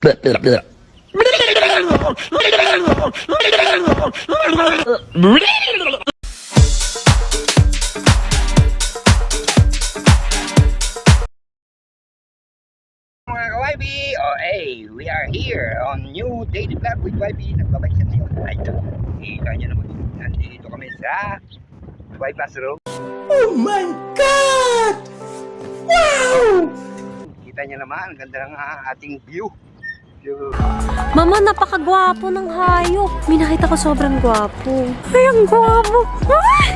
Mga ka-YB, we are here on new daily vlog with YB. Nagbabay siya ngayon. Ito, kita nyo naman. Nandito kami sa bypass road. Oh my God! Wow! Kita nyo naman, ganda ng ating view. Mama, napakagwapo ng hayop. May nakita ko sobrang gwapo. Ay, ang gwapo.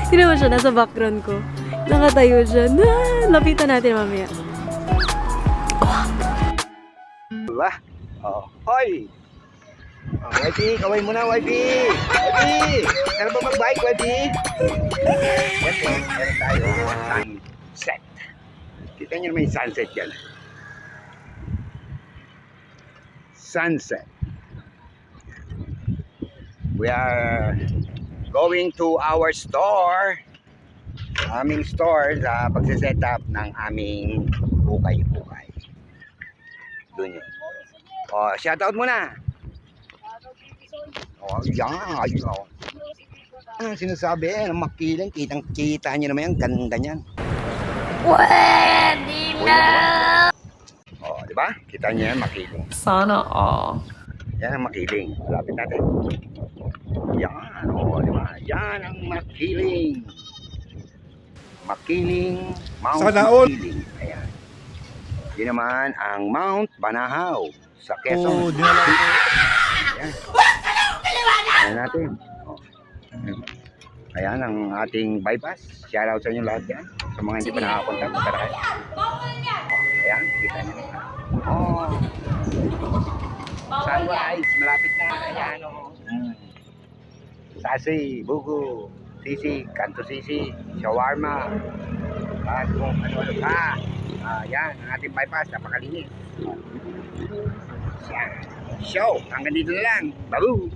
Sino ba siya? Nasa background ko. Nakatayo siya. Lapitan natin mamaya. Diba? Oh, hoy! YB, kaway mo na, YB! YB! Saan ba mag-bike, YB? Yes, meron tayo sunset. Kita nyo naman yung sunset yan. Sunset. We are going to our store. Aming store sa pagsiset up ng aming ukay-ukay. Doon yun. Oh, shoutout muna. Oh, yan. Ayun. Ang sinasabi, makiling. Kitang-kita nyo naman yan. Ganda niyan. Pwede na! Oh, di ba? Kita nyo yan, makiling. Sana all. Yan ang makiling. Lapit natin. Yan. Oh, di ba? Yan ang makiling. Makiling. Mount Sana all. Makiling. Ayan. Yun naman ang Mount Banahaw sa Quezon. Oh, dinala ko. Ayan. Ayan natin. Oh. Ayan ang ating bypass. Shoutout sa inyo lahat yan. Sa mga hindi pa nakapunta, punta na kayo. Ayan, kita nyo na. Oh. Sunrise, malapit na. Ayan o. Sasi, bugo, sisi, kanto sisi, shawarma. At kung ano-ano pa. Ayan, ang ating bypass, napakalinis. Show, hanggang dito na lang. Babu!